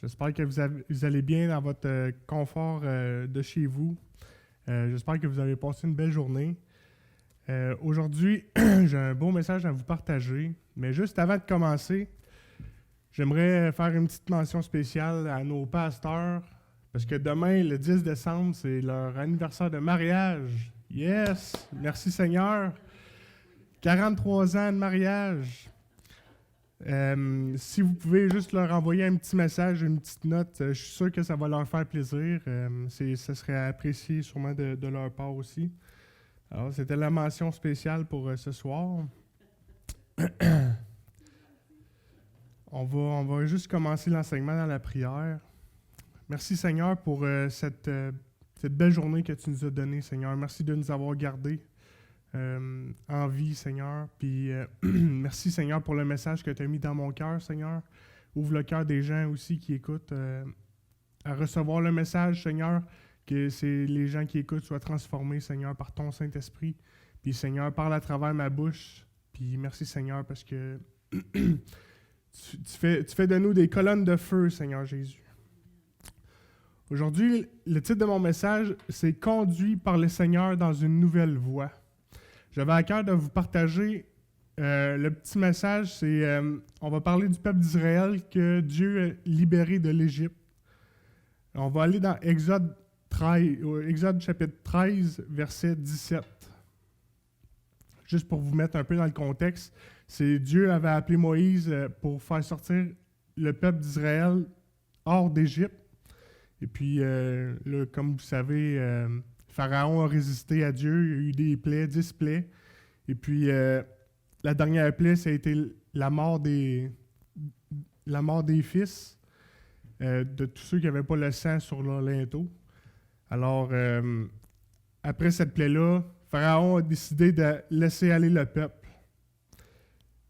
J'espère que vous allez bien dans votre confort de chez vous. J'espère que vous avez passé une belle journée. Aujourd'hui, j'ai un beau message à vous partager, mais juste avant de commencer, j'aimerais faire une petite mention spéciale à nos pasteurs, parce que demain, le 10 décembre, c'est leur anniversaire de mariage. Yes! Merci Seigneur! 43 ans de mariage. Si vous pouvez juste leur envoyer un petit message, une petite note, je suis sûr que ça va leur faire plaisir. Ça serait apprécié sûrement de leur part aussi. Alors, c'était la mention spéciale pour ce soir. On va juste commencer l'enseignement dans la prière. Merci Seigneur pour cette belle journée que tu nous as donnée, Seigneur. Merci de nous avoir gardés en vie, Seigneur. Puis merci, Seigneur, pour le message que tu as mis dans mon cœur, Seigneur. Ouvre le cœur des gens aussi qui écoutent à recevoir le message, Seigneur, que les gens qui écoutent soient transformés, Seigneur, par ton Saint-Esprit. Puis, Seigneur, parle à travers ma bouche. Puis merci, Seigneur, parce que tu fais de nous des colonnes de feu, Seigneur Jésus. Aujourd'hui, le titre de mon message, c'est « Conduit par le Seigneur dans une nouvelle voie ». J'avais à cœur de vous partager le petit message, c'est on va parler du peuple d'Israël que Dieu a libéré de l'Égypte. On va aller dans Exode chapitre 13, verset 17. Juste pour vous mettre un peu dans le contexte, c'est Dieu avait appelé Moïse pour faire sortir le peuple d'Israël hors d'Égypte. Et puis, là, comme vous savez, Pharaon a résisté à Dieu, il y a eu des plaies, 10 plaies. Et puis, la dernière plaie, ça a été la mort des fils de tous ceux qui n'avaient pas le sang sur leur linteau. Alors, après cette plaie-là, Pharaon a décidé de laisser aller le peuple.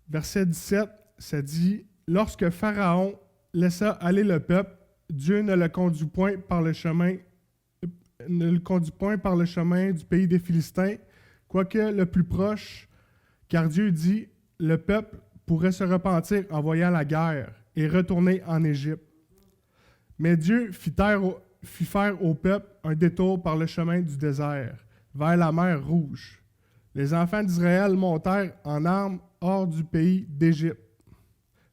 Verset 17, ça dit « Lorsque Pharaon laissa aller le peuple, Dieu ne le conduit point par le chemin du pays des Philistins, quoique le plus proche, car Dieu dit, le peuple pourrait se repentir en voyant la guerre et retourner en Égypte. Mais Dieu fit faire au peuple un détour par le chemin du désert, vers la mer Rouge. Les enfants d'Israël montèrent en armes hors du pays d'Égypte.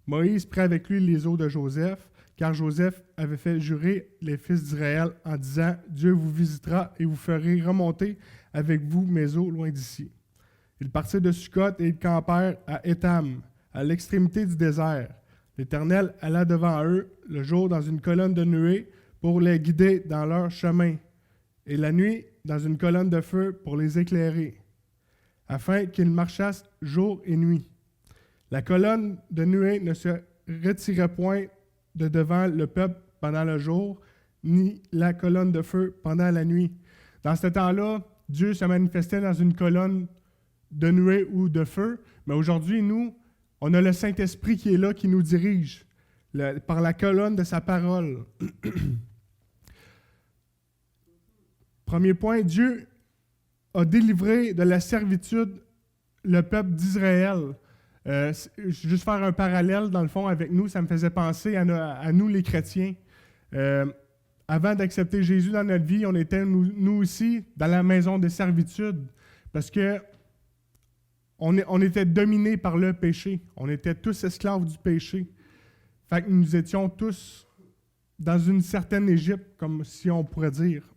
Moïse prit avec lui les os de Joseph, car Joseph avait fait jurer les fils d'Israël en disant « Dieu vous visitera et vous ferez remonter avec vous mes eaux loin d'ici. » Ils partirent de Sukkot et ils campèrent à Étam, à l'extrémité du désert. L'Éternel alla devant eux le jour dans une colonne de nuée pour les guider dans leur chemin, et la nuit dans une colonne de feu pour les éclairer, afin qu'ils marchassent jour et nuit. La colonne de nuée ne se retirait point de devant le peuple pendant le jour, ni la colonne de feu pendant la nuit. Dans ce temps-là, Dieu se manifestait dans une colonne de nuée ou de feu, mais aujourd'hui, nous, on a le Saint-Esprit qui est là, qui nous dirige par la colonne de sa parole. Premier point, Dieu a délivré de la servitude le peuple d'Israël. Juste faire un parallèle, dans le fond, avec nous, ça me faisait penser à nous, les chrétiens. Avant d'accepter Jésus dans notre vie, on était, nous aussi, dans la maison de servitude, parce que on était dominés par le péché. On était tous esclaves du péché. Fait que nous étions tous dans une certaine Égypte, comme si on pourrait dire.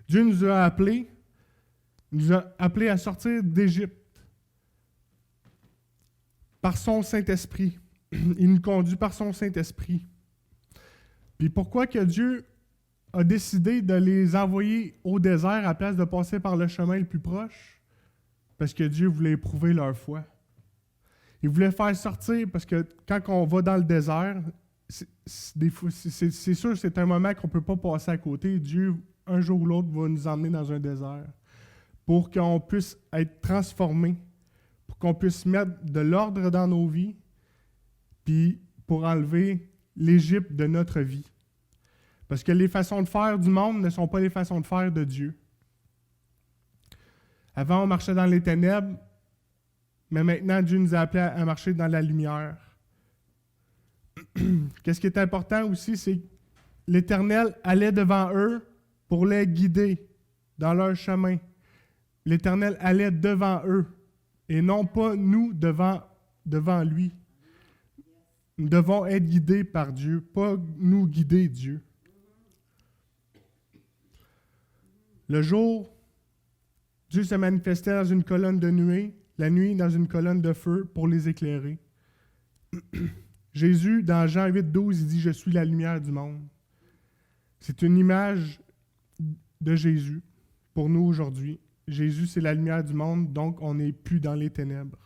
Dieu nous a appelés à sortir d'Égypte par son Saint-Esprit. Il nous conduit par son Saint-Esprit. Puis pourquoi que Dieu a décidé de les envoyer au désert à la place de passer par le chemin le plus proche? Parce que Dieu voulait éprouver leur foi. Il voulait faire sortir, parce que quand on va dans le désert, c'est sûr que c'est un moment qu'on ne peut pas passer à côté. Dieu, un jour ou l'autre, va nous emmener dans un désert pour qu'on puisse être transformés, pour qu'on puisse mettre de l'ordre dans nos vies, puis pour enlever l'Égypte de notre vie. Parce que les façons de faire du monde ne sont pas les façons de faire de Dieu. Avant, on marchait dans les ténèbres, mais maintenant, Dieu nous a appelés à marcher dans la lumière. Qu'est-ce qui est important aussi, c'est que l'Éternel allait devant eux pour les guider dans leur chemin. L'Éternel allait devant eux et non pas nous devant lui. Nous devons être guidés par Dieu, pas nous guider Dieu. Le jour, Dieu se manifestait dans une colonne de nuée, la nuit dans une colonne de feu pour les éclairer. Jésus, dans Jean 8,12, il dit « Je suis la lumière du monde ». C'est une image de Jésus pour nous aujourd'hui. Jésus, c'est la lumière du monde, donc on n'est plus dans les ténèbres.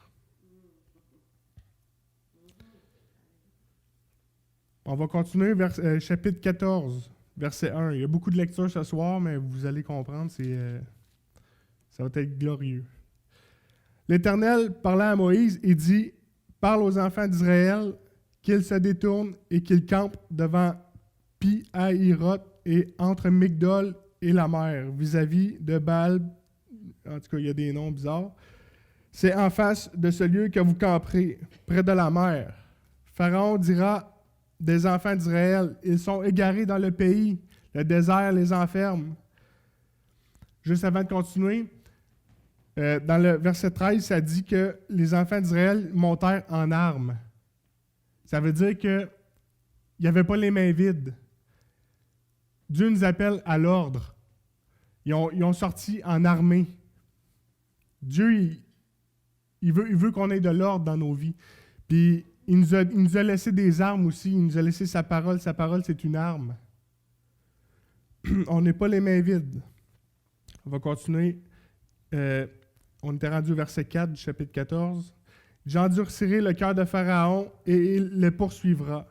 On va continuer chapitre 14, verset 1. Il y a beaucoup de lectures ce soir, mais vous allez comprendre, ça va être glorieux. L'Éternel, parlant à Moïse, il dit « Parle aux enfants d'Israël qu'ils se détournent et qu'ils campent devant Pi-Hahiroth et entre Migdol et la mer, vis-à-vis de Baal. » En tout cas, il y a des noms bizarres. « C'est en face de ce lieu que vous camperez, près de la mer. Pharaon dira des enfants d'Israël, ils sont égarés dans le pays, le désert les enferme. » Juste avant de continuer, dans le verset 13, ça dit que les enfants d'Israël montèrent en armes. Ça veut dire qu'il n'y avait pas les mains vides. Dieu nous appelle à l'ordre. Ils ont sorti en armée. Dieu, il veut qu'on ait de l'ordre dans nos vies. Puis, il nous a laissé des armes aussi. Il nous a laissé sa parole. Sa parole, c'est une arme. On n'est pas les mains vides. On va continuer. On était rendu au verset 4 du chapitre 14. « J'endurcirai le cœur de Pharaon et il les poursuivra.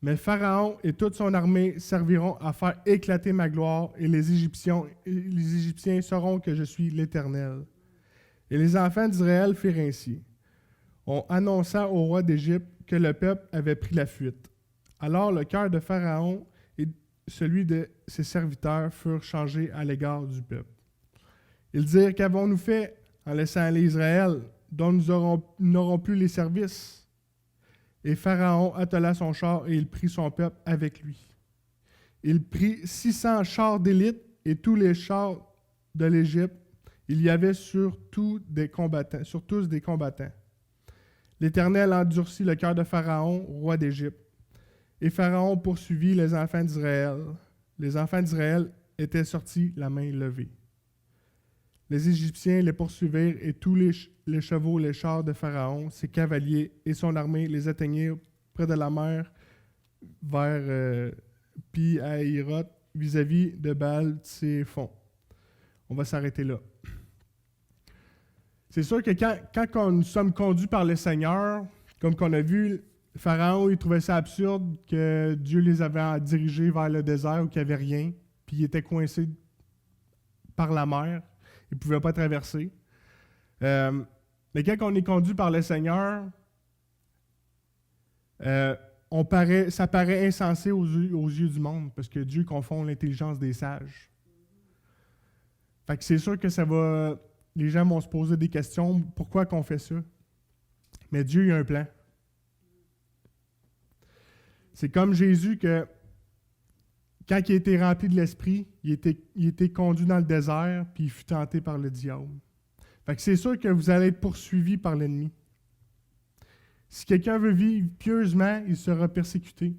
Mais Pharaon et toute son armée serviront à faire éclater ma gloire et les Égyptiens sauront que je suis l'Éternel. » Et les enfants d'Israël firent ainsi. On annonça au roi d'Égypte que le peuple avait pris la fuite. Alors le cœur de Pharaon et celui de ses serviteurs furent changés à l'égard du peuple. Ils dirent, « Qu'avons-nous fait en laissant aller Israël, dont nous n'aurons plus les services? » Et Pharaon attela son char et il prit son peuple avec lui. Il prit 600 chars d'élite et tous les chars de l'Égypte. Il y avait sur tous des combattants. L'Éternel endurcit le cœur de Pharaon, roi d'Égypte. Et Pharaon poursuivit les enfants d'Israël. Les enfants d'Israël étaient sortis la main levée. Les Égyptiens les poursuivirent et tous les chevaux, les chars de Pharaon, ses cavaliers et son armée les atteignirent près de la mer vers Pi-Hahiroth vis-à-vis de Baal-Tséphon. On va s'arrêter là. C'est sûr que quand nous sommes conduits par le Seigneur, comme qu'on a vu, Pharaon, il trouvait ça absurde que Dieu les avait dirigés vers le désert où il n'y avait rien, puis il était coincé par la mer. Il ne pouvait pas traverser. Mais quand on est conduit par le Seigneur, ça paraît insensé aux yeux du monde, parce que Dieu confond l'intelligence des sages. Fait que c'est sûr que les gens vont se poser des questions, pourquoi qu'on fait ça? Mais Dieu, il a un plan. C'est comme Jésus que, quand il a été rempli de l'Esprit, il était conduit dans le désert, puis il fut tenté par le diable. Fait que c'est sûr que vous allez être poursuivis par l'ennemi. Si quelqu'un veut vivre pieusement, il sera persécuté.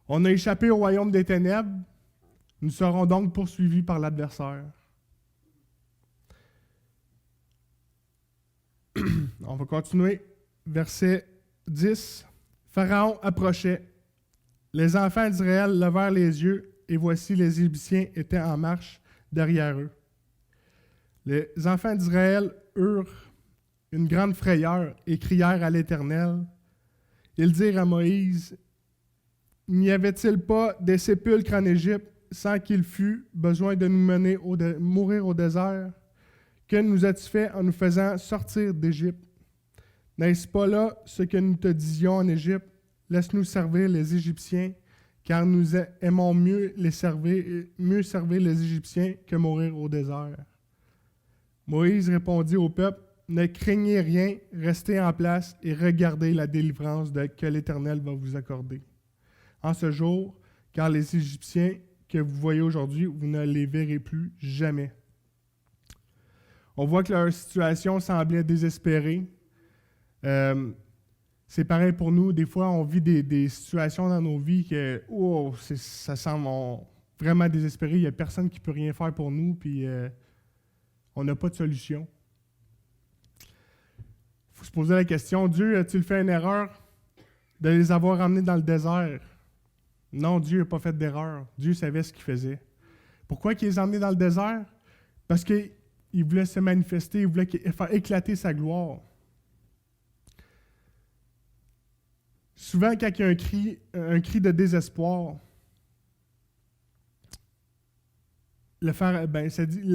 On a échappé au royaume des ténèbres, nous serons donc poursuivis par l'adversaire. On va continuer. Verset 10. Pharaon approchait. Les enfants d'Israël levèrent les yeux, et voici les Égyptiens étaient en marche derrière eux. Les enfants d'Israël eurent une grande frayeur et crièrent à l'Éternel. Ils dirent à Moïse, « N'y avait-il pas des sépulcres en Égypte sans qu'il fût besoin de nous mener mourir au désert? Que nous as-tu fait en nous faisant sortir d'Égypte? N'est-ce pas là ce que nous te disions en Égypte? Laisse-nous servir les Égyptiens, car nous aimons mieux servir les Égyptiens que mourir au désert. » Moïse répondit au peuple, « ne craignez rien, restez en place et regardez la délivrance que l'Éternel va vous accorder. En ce jour, car les Égyptiens que vous voyez aujourd'hui, vous ne les verrez plus jamais. On voit que leur situation semblait désespérée. C'est pareil pour nous. Des fois, on vit des situations dans nos vies que ça semble vraiment désespéré. Il n'y a personne qui peut rien faire pour nous, puis on n'a pas de solution. Il faut se poser la question, Dieu a-t-il fait une erreur de les avoir emmenés dans le désert? Non, Dieu n'a pas fait d'erreur. Dieu savait ce qu'il faisait. Pourquoi il les a emmenés dans le désert? Parce qu'il voulait se manifester, il voulait faire éclater sa gloire. Souvent, quand il y a un cri de désespoir, le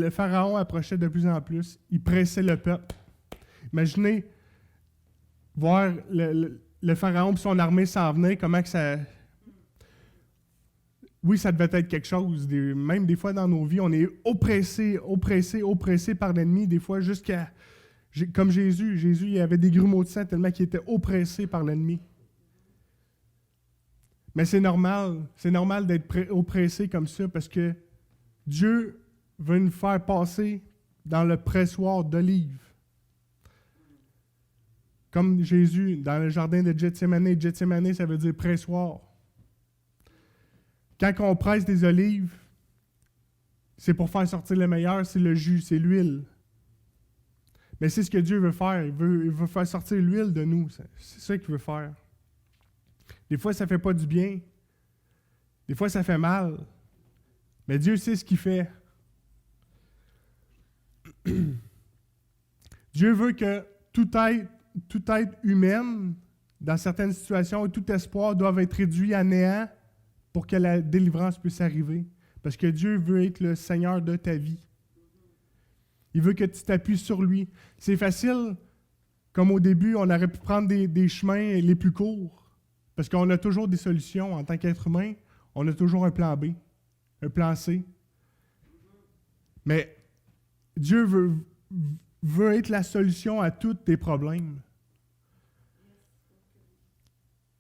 pharaon approchait de plus en plus. Il pressait le peuple. Imaginez voir le pharaon et son armée s'en venir, comment que ça... Oui, ça devait être quelque chose. Même des fois dans nos vies, on est oppressé par l'ennemi, des fois jusqu'à... Comme Jésus, il avait des grumeaux de sang tellement qu'il était oppressé par l'ennemi. Mais c'est normal d'être oppressé comme ça parce que Dieu veut nous faire passer dans le pressoir d'olive. Comme Jésus, dans le jardin de Gethsémani. Gethsémani, ça veut dire pressoir. Quand on presse des olives, c'est pour faire sortir le meilleur, c'est le jus, c'est l'huile. Mais c'est ce que Dieu veut faire. Il veut faire sortir l'huile de nous. C'est ça qu'il veut faire. Des fois, ça ne fait pas du bien. Des fois, ça fait mal. Mais Dieu sait ce qu'il fait. Dieu veut que tout être humain, dans certaines situations, tout espoir doit être réduit à néant pour que la délivrance puisse arriver. Parce que Dieu veut être le Seigneur de ta vie. Il veut que tu t'appuies sur lui. C'est facile, comme au début, on aurait pu prendre des chemins les plus courts. Parce qu'on a toujours des solutions. En tant qu'être humain, on a toujours un plan B, un plan C. Mais Dieu veut être la solution à tous tes problèmes.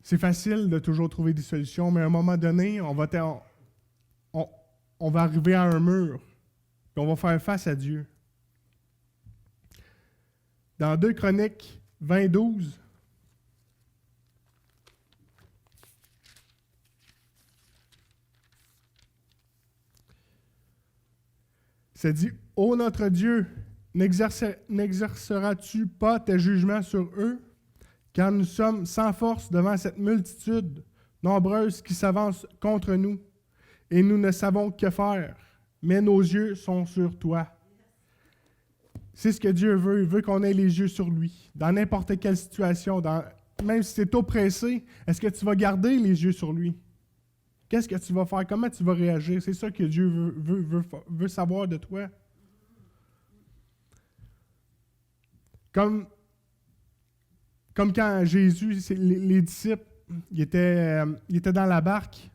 C'est facile de toujours trouver des solutions, mais à un moment donné, on va arriver à un mur, et on va faire face à Dieu. Dans 2 Chroniques 20:12, ça dit « Ô notre Dieu, n'exerceras-tu pas tes jugements sur eux, car nous sommes sans force devant cette multitude nombreuse qui s'avance contre nous, et nous ne savons que faire, mais nos yeux sont sur toi. » C'est ce que Dieu veut. Il veut qu'on ait les yeux sur lui. Dans n'importe quelle situation, même si tu es oppressé, est-ce que tu vas garder les yeux sur lui? Qu'est-ce que tu vas faire? Comment tu vas réagir? C'est ça que Dieu veut savoir de toi. Comme quand Jésus, les disciples, ils étaient dans la barque.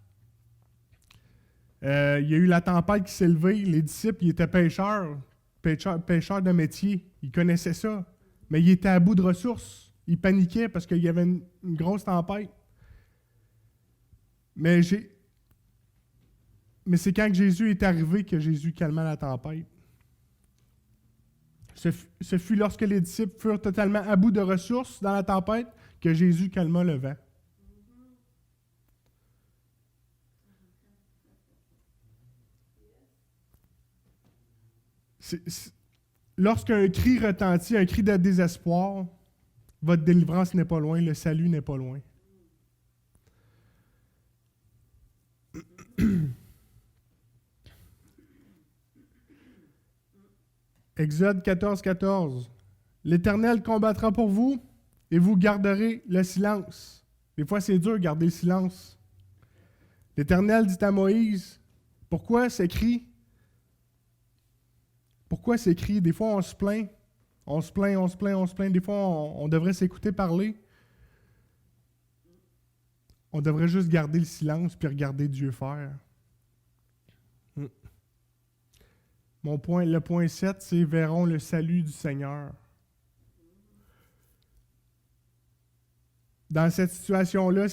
Il y a eu la tempête qui s'est levée. Les disciples, ils étaient pêcheurs de métier. Ils connaissaient ça. Mais ils étaient à bout de ressources. Ils paniquaient parce qu'il y avait une grosse tempête. Mais c'est quand Jésus est arrivé que Jésus calma la tempête. Ce fut lorsque les disciples furent totalement à bout de ressources dans la tempête que Jésus calma le vent. Lorsqu'un cri retentit, un cri de désespoir, votre délivrance n'est pas loin, le salut n'est pas loin. Exode 14:14. L'Éternel combattra pour vous et vous garderez le silence. Des fois, c'est dur de garder le silence. L'Éternel dit à Moïse, pourquoi ces cris? Pourquoi ces cris? Des fois, on se plaint. On se plaint. Des fois, on devrait s'écouter parler. On devrait juste garder le silence puis regarder Dieu faire. Le point 7, c'est « Verront le salut du Seigneur ». Dans cette situation-là,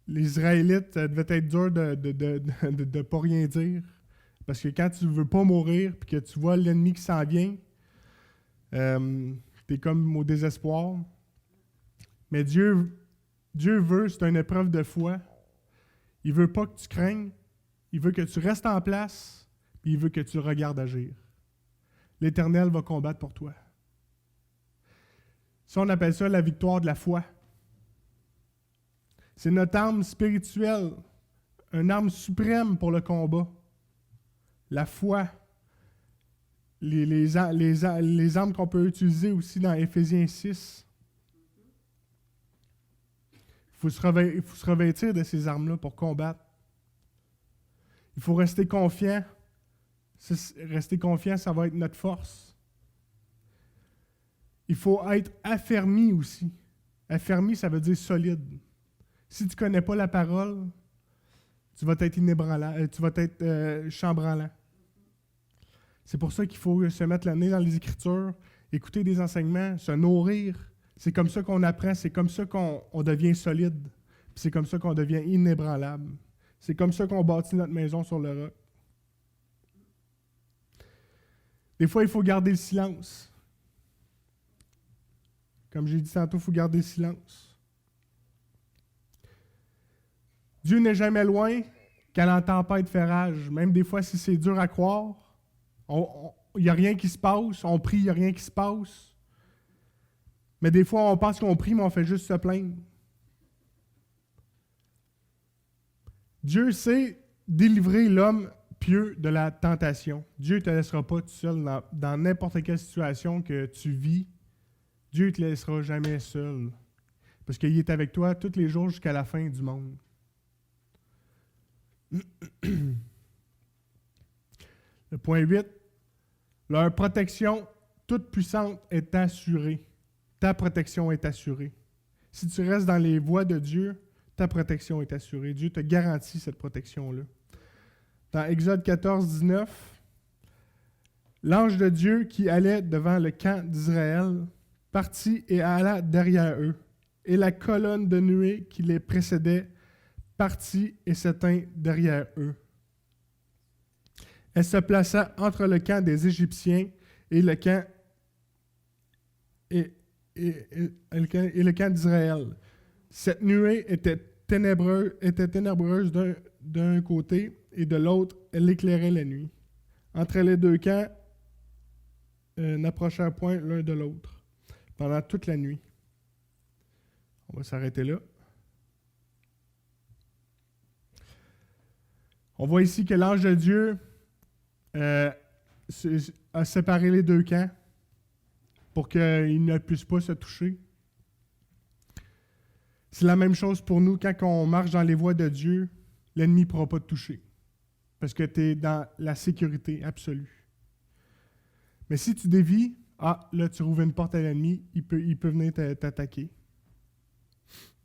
les Israélites, ça devait être dur de pas rien dire. Parce que quand tu ne veux pas mourir et que tu vois l'ennemi qui s'en vient, tu es comme au désespoir. Mais Dieu veut, c'est une épreuve de foi. Il ne veut pas que tu craignes. Il veut que tu restes en place. Puis il veut que tu regardes agir. L'Éternel va combattre pour toi. Ça, on appelle ça la victoire de la foi. C'est notre arme spirituelle, une arme suprême pour le combat. La foi. Les armes qu'on peut utiliser aussi dans Éphésiens 6. Il faut se revêtir de ces armes-là pour combattre. Il faut rester confiant. Rester confiant, ça va être notre force. Il faut être affermi aussi. Affermi, ça veut dire solide. Si tu ne connais pas la parole, tu vas être inébranlant, tu vas être chambranlant. C'est pour ça qu'il faut se mettre le nez dans les Écritures, écouter des enseignements, se nourrir. C'est comme ça qu'on apprend, c'est comme ça qu'on devient solide. Puis c'est comme ça qu'on devient inébranlable. C'est comme ça qu'on bâtit notre maison sur le roc. Des fois, il faut garder le silence. Comme j'ai dit tantôt, il faut garder le silence. Dieu n'est jamais loin quand la tempête fait rage. Même des fois, si c'est dur à croire, il n'y a rien qui se passe. On prie, il n'y a rien qui se passe. Mais des fois, on pense qu'on prie, mais on fait juste se plaindre. Dieu sait délivrer l'homme pieux de la tentation. Dieu ne te laissera pas tout seul dans n'importe quelle situation que tu vis. Dieu ne te laissera jamais seul. Parce qu'il est avec toi tous les jours jusqu'à la fin du monde. Le point 8. Leur protection toute puissante est assurée. Ta protection est assurée. Si tu restes dans les voies de Dieu, ta protection est assurée. Dieu te garantit cette protection-là. Dans Exode 14, 19, l'ange de Dieu qui allait devant le camp d'Israël partit et alla derrière eux, et la colonne de nuée qui les précédait partit et s'éteint derrière eux. Elle se plaça entre le camp des Égyptiens et le camp le camp d'Israël. Cette nuée était ténébreuse d'un côté et de l'autre, elle éclairait la nuit. Entre les deux camps, n'approchèrent point l'un de l'autre pendant toute la nuit. On va s'arrêter là. On voit ici que l'ange de Dieu a séparé les deux camps pour qu'ils ne puissent pas se toucher. C'est la même chose pour nous. Quand on marche dans les voies de Dieu, l'ennemi ne pourra pas te toucher parce que tu es dans la sécurité absolue. Mais si tu dévies, là, tu rouvres une porte à l'ennemi, il peut venir t'attaquer.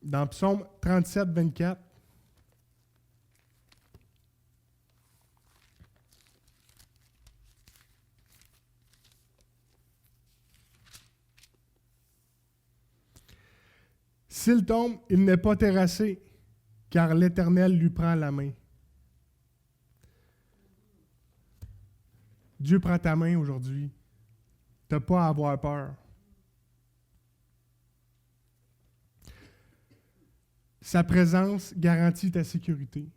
Dans Psaume 37, 24, s'il tombe, il n'est pas terrassé, car l'Éternel lui prend la main. Dieu prend ta main aujourd'hui. Tu n'as pas à avoir peur. Sa présence garantit ta sécurité.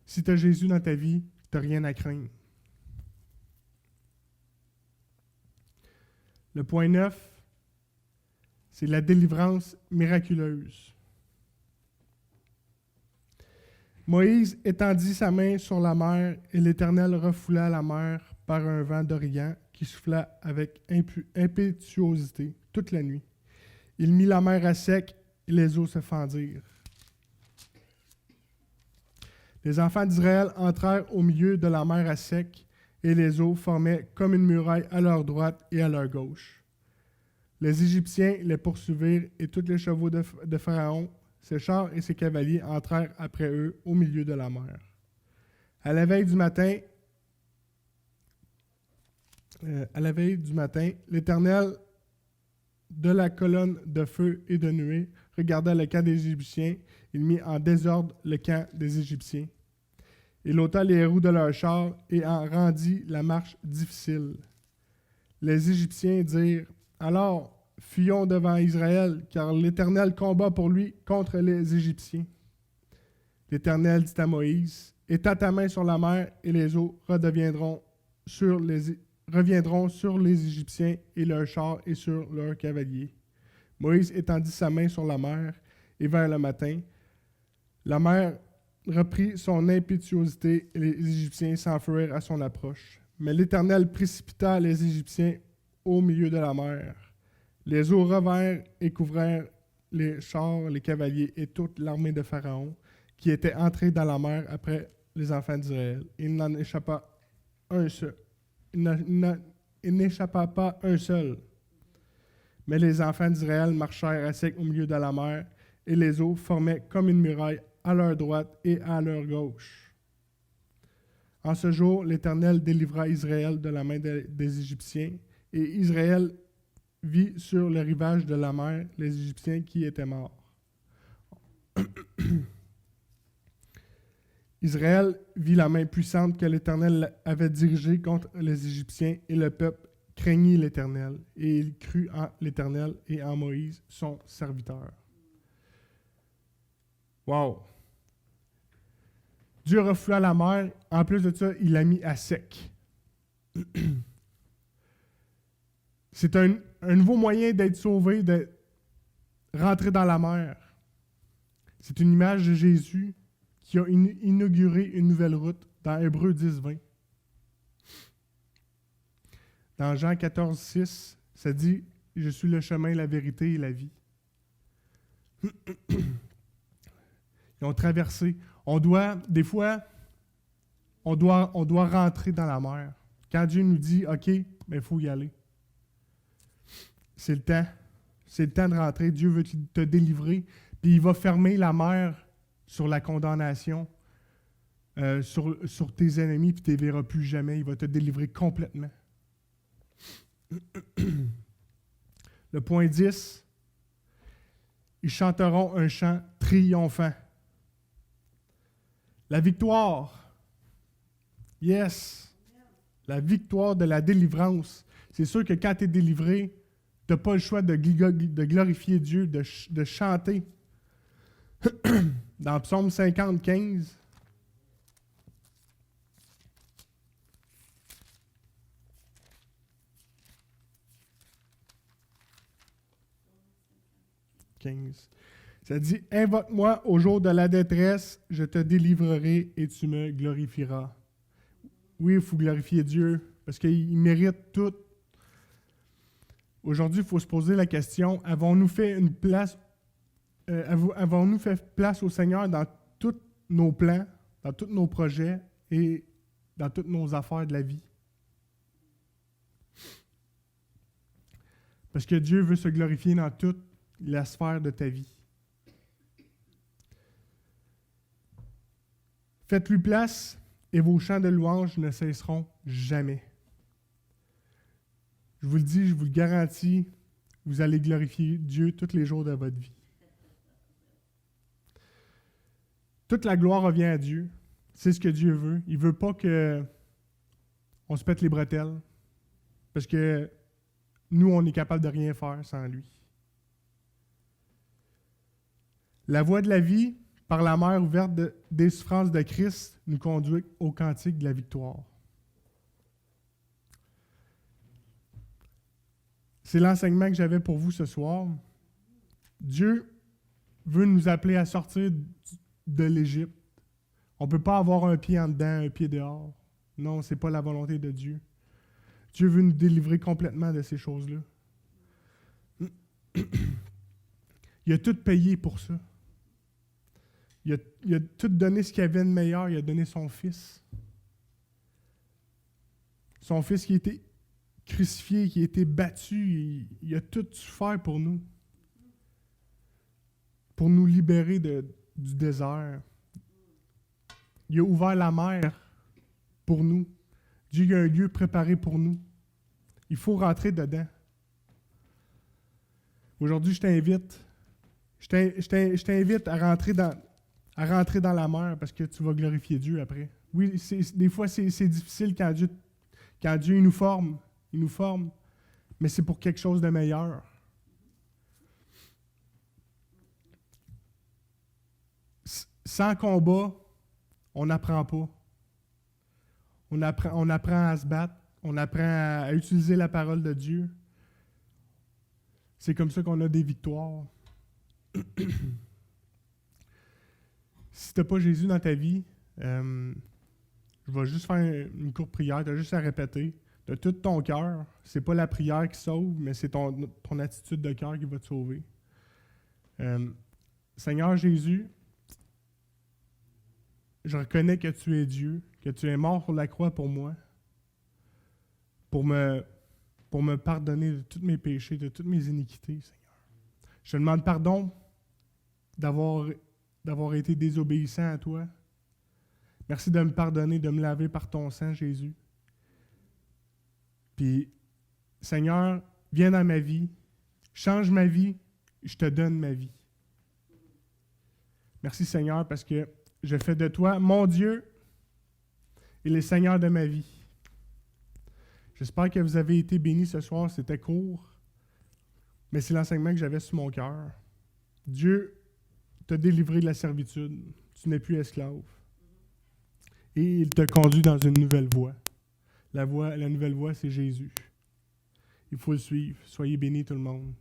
Si tu as Jésus dans ta vie, tu n'as rien à craindre. Le point 9, c'est la délivrance miraculeuse. Moïse étendit sa main sur la mer et l'Éternel refoula la mer par un vent d'Orient qui souffla avec impétuosité toute la nuit. Il mit la mer à sec et les eaux se fendirent. Les enfants d'Israël entrèrent au milieu de la mer à sec et les eaux formaient comme une muraille à leur droite et à leur gauche. Les Égyptiens les poursuivirent et tous les chevaux de Pharaon, ses chars et ses cavaliers entrèrent après eux au milieu de la mer. À la veille du matin, l'Éternel de la colonne de feu et de nuée, regarda le camp des Égyptiens. Il mit en désordre le camp des Égyptiens. Il ôta les roues de leurs chars et en rendit la marche difficile. Les Égyptiens dirent, « Alors, fuyons devant Israël, car l'Éternel combat pour lui contre les Égyptiens. » L'Éternel dit à Moïse, « Étends ta main sur la mer, et les eaux reviendront sur les Égyptiens et leurs chars et sur leurs cavaliers. » Moïse étendit sa main sur la mer, et vers le matin, la mer reprit son impétuosité, et les Égyptiens s'enfuirent à son approche. Mais l'Éternel précipita les Égyptiens au milieu de la mer. Les eaux revinrent et couvrirent les chars, les cavaliers et toute l'armée de Pharaon, qui était entrée dans la mer après les enfants d'Israël. Il n'en échappa un seul. Il n'échappa pas un seul. Mais les enfants d'Israël marchèrent à sec au milieu de la mer, et les eaux formaient comme une muraille à leur droite et à leur gauche. En ce jour, l'Éternel délivra Israël de la main des Égyptiens, et Israël vit sur le rivage de la mer les Égyptiens qui étaient morts. Israël vit la main puissante que l'Éternel avait dirigée contre les Égyptiens, et le peuple craignit l'Éternel, et il crut en l'Éternel et en Moïse, son serviteur. Wow! Dieu reflua la mer. En plus de ça, il l'a mis à sec. C'est un nouveau moyen d'être sauvé, de rentrer dans la mer. C'est une image de Jésus qui a inauguré une nouvelle route dans Hébreux 10:20. Dans Jean 14:6, ça dit « Je suis le chemin, la vérité et la vie ». Ils ont traversé. Des fois, on doit rentrer dans la mer. Quand Dieu nous dit « OK, il faut y aller ». C'est le temps. C'est le temps de rentrer. Dieu veut te délivrer. Puis il va fermer la mer sur la condamnation, sur tes ennemis, puis tu ne les verras plus jamais. Il va te délivrer complètement. Le point 10, ils chanteront un chant triomphant. La victoire. Yes. La victoire de la délivrance. C'est sûr que quand tu es délivré, tu n'as pas le choix de glorifier Dieu, de chanter. Dans Psaume 50:15, ça dit « Invoque-moi au jour de la détresse, je te délivrerai et tu me glorifieras. » Oui, il faut glorifier Dieu, parce qu'il mérite tout. Aujourd'hui, il faut se poser la question, avons-nous fait place au Seigneur dans tous nos plans, dans tous nos projets et dans toutes nos affaires de la vie? Parce que Dieu veut se glorifier dans toute la sphère de ta vie. Faites-lui place et vos chants de louange ne cesseront jamais. Je vous le dis, je vous le garantis, vous allez glorifier Dieu tous les jours de votre vie. Toute la gloire revient à Dieu. C'est ce que Dieu veut. Il ne veut pas qu'on se pète les bretelles. Parce que nous, on est capable de rien faire sans lui. La voie de la vie, par la mer ouverte des souffrances de Christ, nous conduit au cantique de la victoire. C'est l'enseignement que j'avais pour vous ce soir. Dieu veut nous appeler à sortir de l'Égypte. On ne peut pas avoir un pied en dedans, un pied dehors. Non, ce n'est pas la volonté de Dieu. Dieu veut nous délivrer complètement de ces choses-là. Il a tout payé pour ça. Il a tout donné ce qu'il avait de meilleur. Il a donné son Fils. Son Fils qui a été crucifié, qui a été battu. Il a tout souffert pour nous. Pour nous libérer du désert. Il a ouvert la mer pour nous. Dieu a un lieu préparé pour nous. Il faut rentrer dedans. Aujourd'hui, je t'invite à rentrer dans la mer parce que tu vas glorifier Dieu après. Oui, des fois, c'est difficile quand Dieu il nous forme, mais c'est pour quelque chose de meilleur. Sans combat, on n'apprend pas. On apprend à se battre, on apprend à utiliser la parole de Dieu. C'est comme ça qu'on a des victoires. Si tu n'as pas Jésus dans ta vie, je vais juste faire une courte prière, tu as juste à répéter de tout ton cœur. C'est pas la prière qui sauve, mais c'est ton attitude de cœur qui va te sauver. Seigneur Jésus, je reconnais que tu es Dieu, que tu es mort sur la croix pour moi, pour me pardonner de tous mes péchés, de toutes mes iniquités, Seigneur. Je te demande pardon d'avoir été désobéissant à toi. Merci de me pardonner, de me laver par ton sang, Jésus. Puis, Seigneur, viens dans ma vie, change ma vie, je te donne ma vie. Merci, Seigneur, parce que je fais de toi mon Dieu et le Seigneur de ma vie. J'espère que vous avez été bénis ce soir, c'était court, mais c'est l'enseignement que j'avais sur mon cœur. Dieu t'a délivré de la servitude, tu n'es plus esclave. Et il te conduit dans une nouvelle voie. La nouvelle voie, c'est Jésus. Il faut le suivre. Soyez bénis tout le monde.